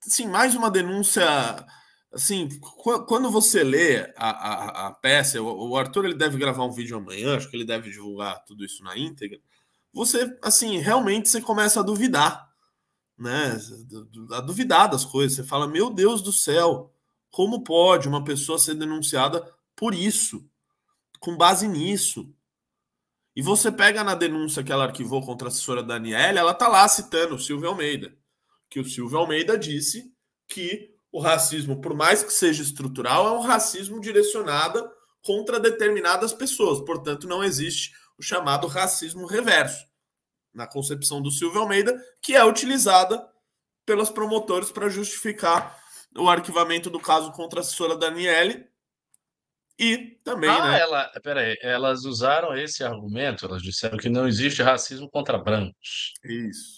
assim, mais uma denúncia. Assim, quando você lê a peça, o Arthur ele deve gravar um vídeo amanhã, acho que ele deve divulgar tudo isso na íntegra. Você, assim, realmente você começa a duvidar, né? A duvidar das coisas. Você fala, meu Deus do céu, como pode uma pessoa ser denunciada por isso, com base nisso? E você pega na denúncia que ela arquivou contra a assessora Daniela, ela tá lá citando o Silvio Almeida, que o Silvio Almeida disse que o racismo, por mais que seja estrutural, é um racismo direcionado contra determinadas pessoas. Portanto, não existe o chamado racismo reverso, na concepção do Silvio Almeida, que é utilizada pelos promotores para justificar o arquivamento do caso contra a assessora Daniele e também, né? Peraí, elas usaram esse argumento, elas disseram que não existe racismo contra brancos. Isso.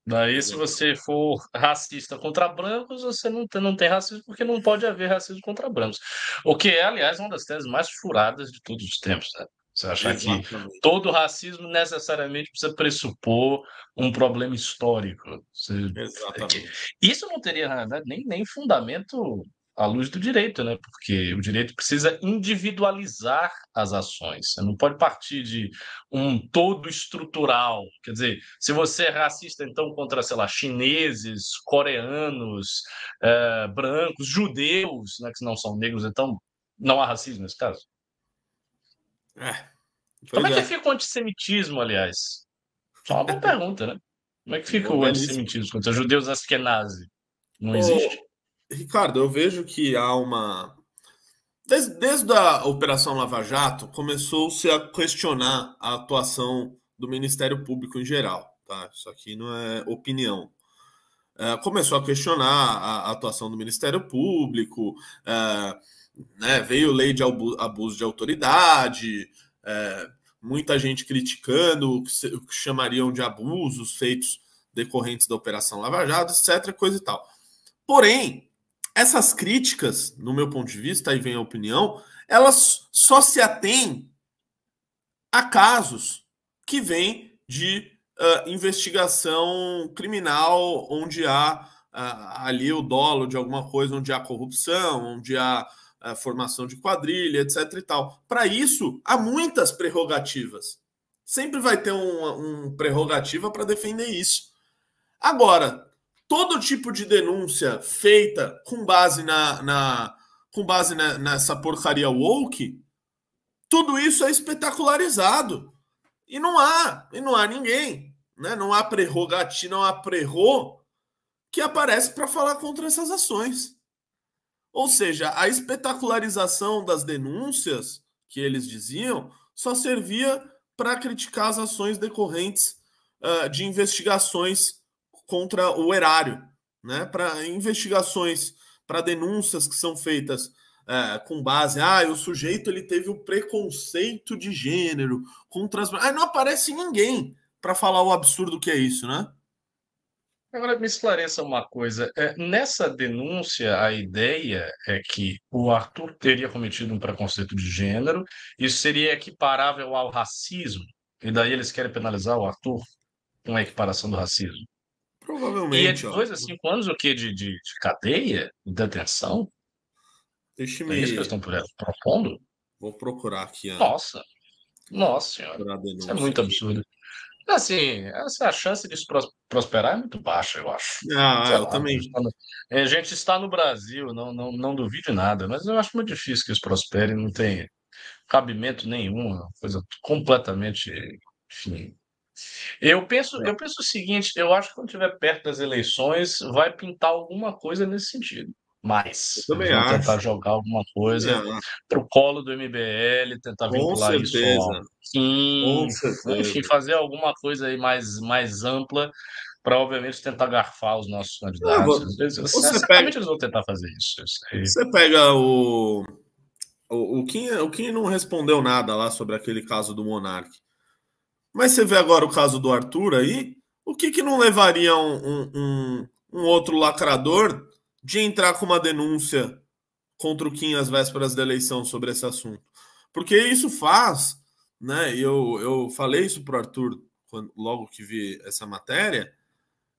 Daí, se Exatamente. você for racista contra brancos, você não tem racismo, porque não pode haver racismo contra brancos. O que é, aliás, uma das teses mais furadas de todos os tempos, né? Você achar que Exatamente. todo racismo necessariamente precisa pressupor um problema histórico. Exatamente. Isso não teria, na verdade, nem fundamento à luz do direito, né? Porque o direito precisa individualizar as ações. Você não pode partir de um todo estrutural. Quer dizer, se você é racista, então, contra, sei lá, chineses, coreanos, brancos, judeus, né, que não são negros, então não há racismo nesse caso. É, Como pois é que é. fica o antissemitismo, aliás? Só uma boa pergunta, né? Como é que fica Boa, o belíssimo. antissemitismo contra judeus askenazi? Não existe? Ô, Ricardo, eu vejo que há uma. Desde a Operação Lava Jato, começou-se a questionar a atuação do Ministério Público em geral. Tá? Isso aqui não é opinião. Começou a questionar a atuação do Ministério Público, né, veio lei de abuso de autoridade, é, muita gente criticando o que chamariam de abusos feitos decorrentes da Operação Lava Jato, etc., coisa e tal. Porém, essas críticas, no meu ponto de vista, aí vem a opinião, elas só se atêm a casos que vêm de investigação criminal, onde há ali o dolo de alguma coisa, onde há corrupção, onde há formação de quadrilha, etc. e tal. Para isso, há muitas prerrogativas. Sempre vai ter um prerrogativa para defender isso. Agora, todo tipo de denúncia feita com base nessa porcaria woke, tudo isso é espetacularizado. E não há ninguém, né? Não há prerrogativa, não há prerro que aparece para falar contra essas ações. Ou seja, a espetacularização das denúncias que eles diziam só servia para criticar as ações decorrentes de investigações contra o erário, né? Para investigações, para denúncias que são feitas com base, o sujeito ele teve o preconceito de gênero contra as. Aí não aparece ninguém para falar o absurdo que é isso, né? Agora, me esclareça uma coisa. Nessa denúncia, a ideia é que o Arthur teria cometido um preconceito de gênero, isso seria equiparável ao racismo, e daí eles querem penalizar o Arthur com a equiparação do racismo. E é Provavelmente, de ó. 2 a 5 anos o quê? De cadeia? De detenção? É isso que eles Deixe-me. estão propondo? Vou procurar aqui Nossa, nossa senhora. procurar a Isso é denúncia muito aqui. absurdo. Assim, a chance disso prosperar é muito baixa, eu acho. Sei Eu lá, também. a gente está no Brasil, não duvide nada, mas eu acho muito difícil que isso prospere, não tem cabimento nenhum, é uma coisa completamente, enfim. Eu penso o seguinte, eu acho que quando estiver perto das eleições, vai pintar alguma coisa nesse sentido. Eu Mas eles também vão tentar acho. jogar alguma Também coisa acho. para o colo do MBL, tentar Com vincular isso ao certeza. Com Kim, enfim, certeza. fazer alguma coisa aí mais ampla para, obviamente, tentar garfar os nossos Ah, candidatos. Você pega, Certamente eles vão tentar fazer isso. Isso aí. você pega o Kim não respondeu nada lá sobre aquele caso do Monark. Mas você vê agora o caso do Arthur aí, o que não levaria um outro lacrador de entrar com uma denúncia contra o Kim às vésperas da eleição sobre esse assunto? Porque isso faz, né? Eu falei isso pro Arthur logo que vi essa matéria,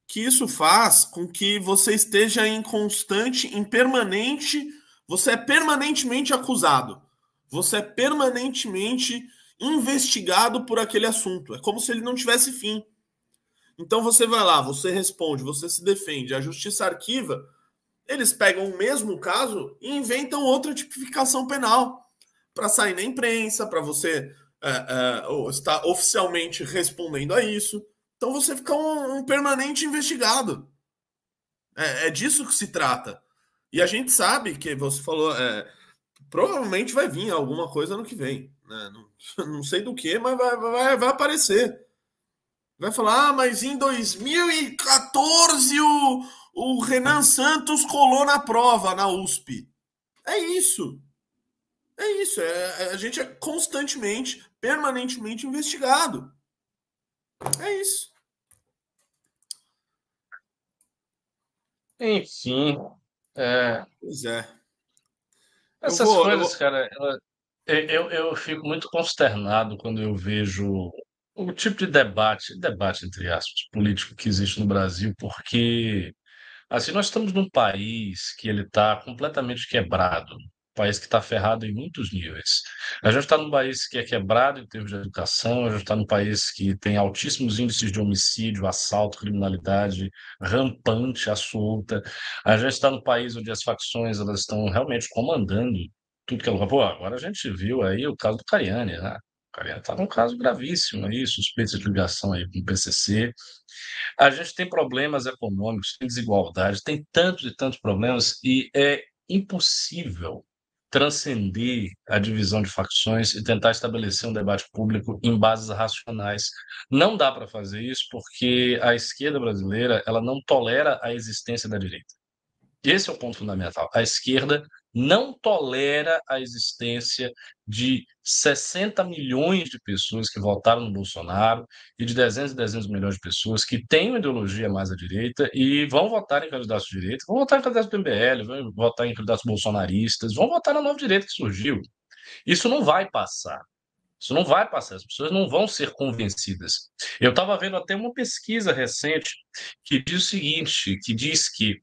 que isso faz com que você esteja em constante, em permanente, você é permanentemente acusado. Você é permanentemente investigado por aquele assunto. É como se ele não tivesse fim. Então você vai lá, você responde, você se defende, a justiça arquiva, eles pegam o mesmo caso e inventam outra tipificação penal para sair na imprensa, para você estar oficialmente respondendo a isso. Então você fica um permanente investigado. É disso que se trata. E a gente sabe que você falou, provavelmente vai vir alguma coisa ano que vem. Né? Não, não sei do que, mas vai aparecer. Vai falar, mas em 2014 o Renan Santos colou na prova na USP. É isso. É isso. A gente é constantemente, permanentemente investigado. É isso. Enfim, é, Pois é. essas Eu coisas, vou. cara, eu fico muito consternado quando eu vejo o tipo de debate entre aspas, político que existe no Brasil, porque assim, nós estamos num país que ele está completamente quebrado, um país que está ferrado em muitos níveis. A gente está num país que é quebrado em termos de educação, a gente está num país que tem altíssimos índices de homicídio, assalto, criminalidade rampante, à solta. A gente está num país onde as facções elas estão realmente comandando tudo que é lugar. Pô, agora a gente viu aí o caso do Cariani, né? O Cariani está num caso gravíssimo aí, suspeita de ligação aí com o PCC. A gente tem problemas econômicos, tem desigualdade, tem tantos e tantos problemas, e é impossível transcender a divisão de facções e tentar estabelecer um debate público em bases racionais. Não dá para fazer isso porque a esquerda brasileira ela não tolera a existência da direita. Esse é o ponto fundamental. A esquerda não tolera a existência de 60 milhões de pessoas que votaram no Bolsonaro e de dezenas e dezenas de milhões de pessoas que têm uma ideologia mais à direita e vão votar em candidatos de direita, vão votar em candidatos do MBL, vão votar em candidatos bolsonaristas, vão votar na nova direita que surgiu. Isso não vai passar. Isso não vai passar, as pessoas não vão ser convencidas. Eu estava vendo até uma pesquisa recente que diz o seguinte, que diz que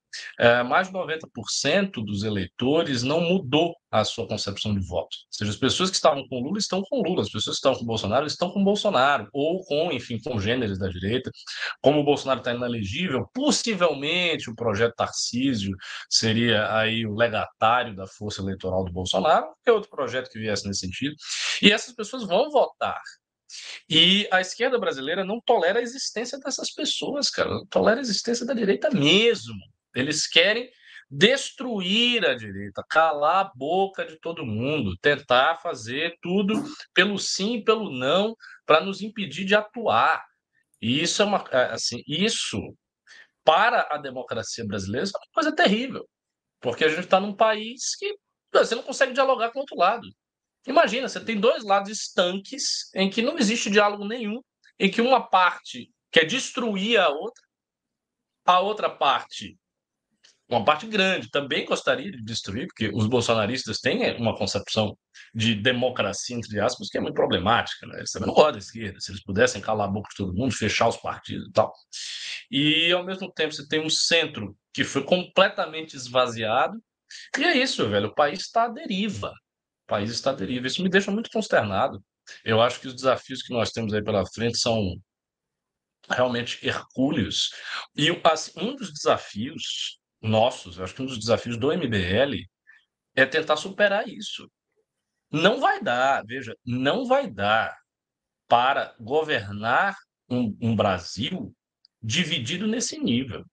mais de 90% dos eleitores não mudou a sua concepção de voto. Ou seja, as pessoas que estavam com Lula estão com Lula, as pessoas que estão com Bolsonaro estão com Bolsonaro, ou com, enfim, congêneres da direita. Como o Bolsonaro está inelegível, possivelmente o projeto Tarcísio seria aí o legatário da força eleitoral do Bolsonaro, que é outro projeto que viesse nesse sentido. E essas pessoas vão votar. E a esquerda brasileira não tolera a existência dessas pessoas, cara. Não tolera a existência da direita mesmo. Eles querem destruir a direita, calar a boca de todo mundo, tentar fazer tudo pelo sim e pelo não para nos impedir de atuar. E isso é uma assim, isso para a democracia brasileira é uma coisa terrível, porque a gente está num país que você não consegue dialogar com o outro lado. Imagina, você tem dois lados estanques em que não existe diálogo nenhum, em que uma parte quer destruir a outra parte, uma parte grande, também gostaria de destruir, porque os bolsonaristas têm uma concepção de democracia, entre aspas, que é muito problemática. Né? Eles também não gostam da esquerda. Se eles pudessem calar a boca de todo mundo, fechar os partidos e tal. E, ao mesmo tempo, você tem um centro que foi completamente esvaziado. E é isso, velho. O país está à deriva. O país está à deriva. Isso me deixa muito consternado. Eu acho que os desafios que nós temos aí pela frente são realmente hercúleos. E assim, um dos desafios nossos, eu acho que um dos desafios do MBL é tentar superar isso. Não vai dar, veja, não vai dar para governar um Brasil dividido nesse nível.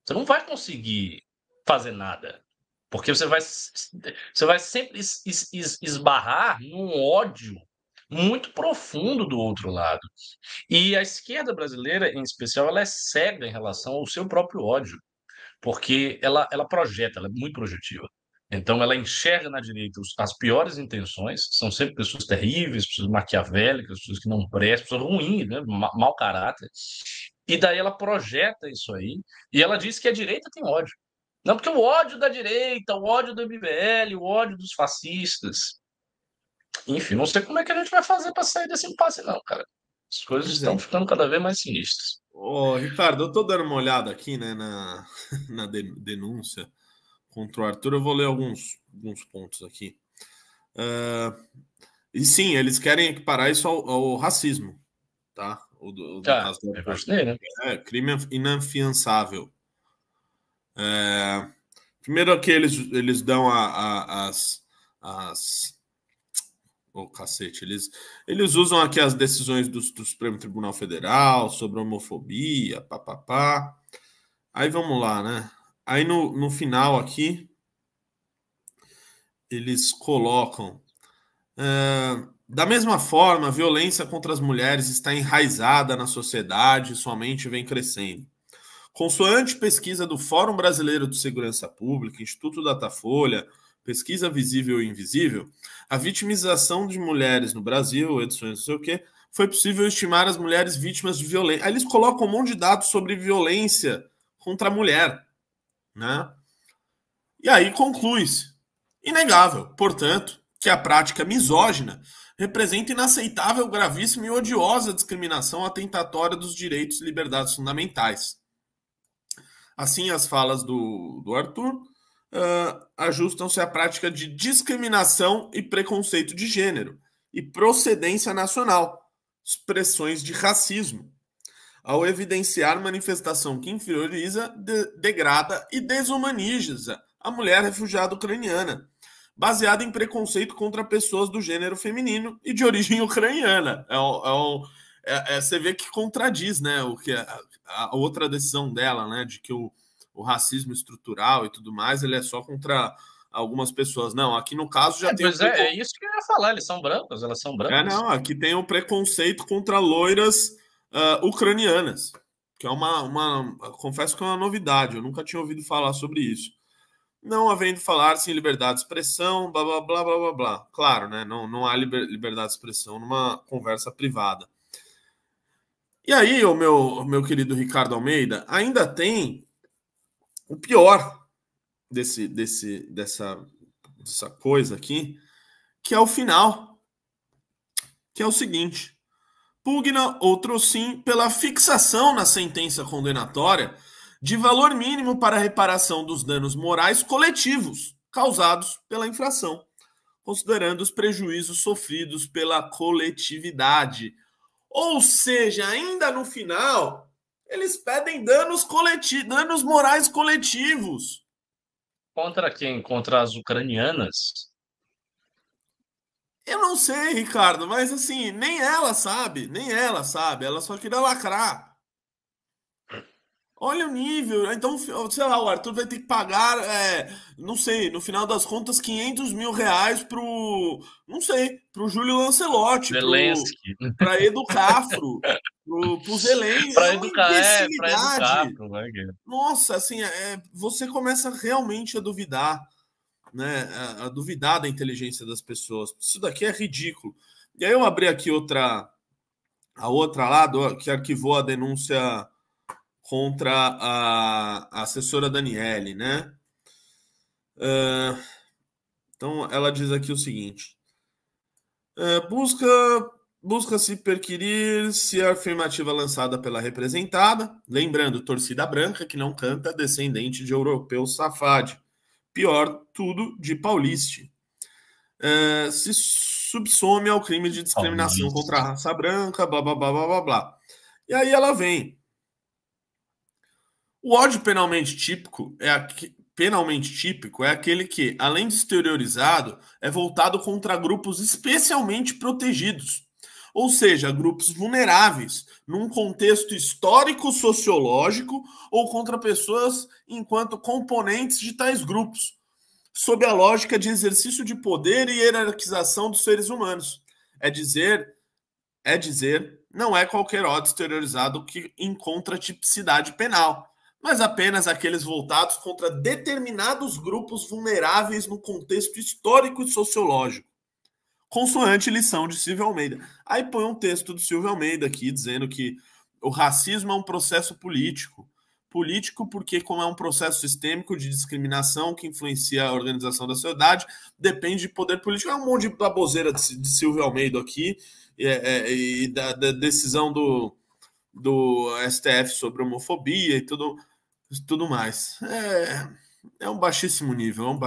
Você não vai conseguir fazer nada. Porque você vai sempre esbarrar num ódio muito profundo do outro lado. E a esquerda brasileira, em especial, ela é cega em relação ao seu próprio ódio, porque ela projeta, ela é muito projetiva. Então, ela enxerga na direita as piores intenções, são sempre pessoas terríveis, pessoas maquiavélicas, pessoas que não prestam, pessoas ruins, né? Mau caráter. E daí ela projeta isso aí, e ela diz que a direita tem ódio. Não, porque o ódio da direita, o ódio do MBL, o ódio dos fascistas. Enfim, não sei como é que a gente vai fazer para sair desse impasse, não, cara. As coisas Pois estão é. ficando cada vez mais sinistras. Ô, Ricardo, eu tô dando uma olhada aqui, né, denúncia contra o Arthur. Eu vou ler alguns pontos aqui. E sim, eles querem equiparar isso ao racismo, tá? Do Ah, caso do eu Arthur. gostei, né? É crime inafiançável. Primeiro aqui eles dão as Ô, cacete, eles usam aqui as decisões do Supremo Tribunal Federal sobre homofobia, papapá. Aí vamos lá, né? Aí no final aqui, eles colocam. Da mesma forma, a violência contra as mulheres está enraizada na sociedade e somente vem crescendo. Consoante pesquisa do Fórum Brasileiro de Segurança Pública, Instituto Datafolha, Pesquisa Visível e Invisível, a vitimização de mulheres no Brasil, edições não sei o quê, foi possível estimar as mulheres vítimas de violência. Aí eles colocam um monte de dados sobre violência contra a mulher, né? E aí conclui-se, inegável, portanto, que a prática misógina representa inaceitável, gravíssima e odiosa discriminação atentatória dos direitos e liberdades fundamentais. Assim, as falas do Arthur ajustam-se à prática de discriminação e preconceito de gênero e procedência nacional, expressões de racismo, ao evidenciar manifestação que inferioriza, degrada e desumaniza a mulher refugiada ucraniana, baseada em preconceito contra pessoas do gênero feminino e de origem ucraniana. Você vê que contradiz, né, o que a outra decisão dela, né, de que o racismo estrutural e tudo mais, ele é só contra algumas pessoas. Não, aqui no caso já tem Pois é isso que eu ia falar, eles são brancos, elas são brancas. não, aqui tem o preconceito contra loiras ucranianas, que é confesso que é uma novidade, eu nunca tinha ouvido falar sobre isso. Não havendo falar-se em liberdade de expressão, blá, blá, blá, blá, blá, blá. Claro, né? Não há liberdade de expressão numa conversa privada. E aí, o meu querido Ricardo Almeida, ainda tem o pior dessa coisa aqui, que é o final, que é o seguinte: pugna outro sim pela fixação na sentença condenatória de valor mínimo para reparação dos danos morais coletivos causados pela infração, considerando os prejuízos sofridos pela coletividade. Ou seja, ainda no final, eles pedem danos morais coletivos. Contra quem? Contra as ucranianas? Eu não sei, Ricardo, mas assim, nem ela sabe, ela só queria lacrar. Olha o nível. Então, sei lá, o Arthur vai ter que pagar, não sei, no final das contas, R$ 500 mil não sei, pro Júlio Lancelotti, Zelensky. pra Educafro, pro Zelensky. É Para uma educar, imbecilidade. né? Nossa, assim, você começa realmente a duvidar, né? A duvidar da inteligência das pessoas. Isso daqui é ridículo. E aí eu abri aqui a outra lá, que arquivou a denúncia contra a assessora Daniele, né? Então, ela diz aqui o seguinte: busca-se perquirir se a afirmativa lançada pela representada, lembrando, torcida branca que não canta, descendente de europeu safade, pior tudo de pauliste, se subsome ao crime de discriminação contra a raça branca, blá blá blá blá blá blá. E aí ela vem. O ódio penalmente típico é aquele que, além de exteriorizado, é voltado contra grupos especialmente protegidos, ou seja, grupos vulneráveis, num contexto histórico-sociológico ou contra pessoas enquanto componentes de tais grupos, sob a lógica de exercício de poder e hierarquização dos seres humanos. É dizer, não é qualquer ódio exteriorizado que encontra tipicidade penal, mas apenas aqueles voltados contra determinados grupos vulneráveis no contexto histórico e sociológico, consoante lição de Silvio Almeida. Aí põe um texto do Silvio Almeida aqui, dizendo que o racismo é um processo político. Político porque, como é um processo sistêmico de discriminação que influencia a organização da sociedade, depende de poder político. É um monte de baboseira de Silvio Almeida aqui, e da decisão do STF sobre homofobia e tudo mais. É um baixíssimo nível,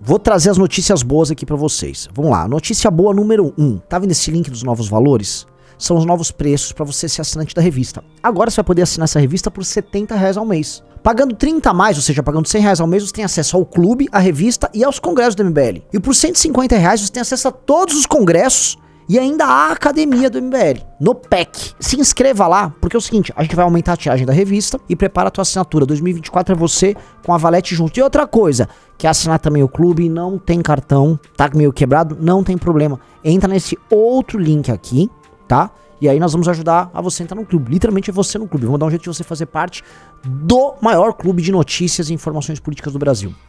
Vou trazer as notícias boas aqui pra vocês. Vamos lá, notícia boa número 1. Tá vendo esse link dos novos valores? São os novos preços pra você ser assinante da revista. Agora você vai poder assinar essa revista por R$70 ao mês. Pagando 30 a mais, ou seja, pagando R$100 ao mês, você tem acesso ao clube, à revista e aos congressos do MBL. E por R$150 você tem acesso a todos os congressos e ainda a academia do MBL, no PEC. Se inscreva lá, porque é o seguinte, a gente vai aumentar a tiragem da revista e prepara a tua assinatura. 2024 é você com a Valete junto. E outra coisa, quer assinar também o clube, não tem cartão, tá meio quebrado, não tem problema. Entra nesse outro link aqui, tá? E aí nós vamos ajudar a você entrar no clube. Literalmente é você no clube. Vamos dar um jeito de você fazer parte do maior clube de notícias e informações políticas do Brasil.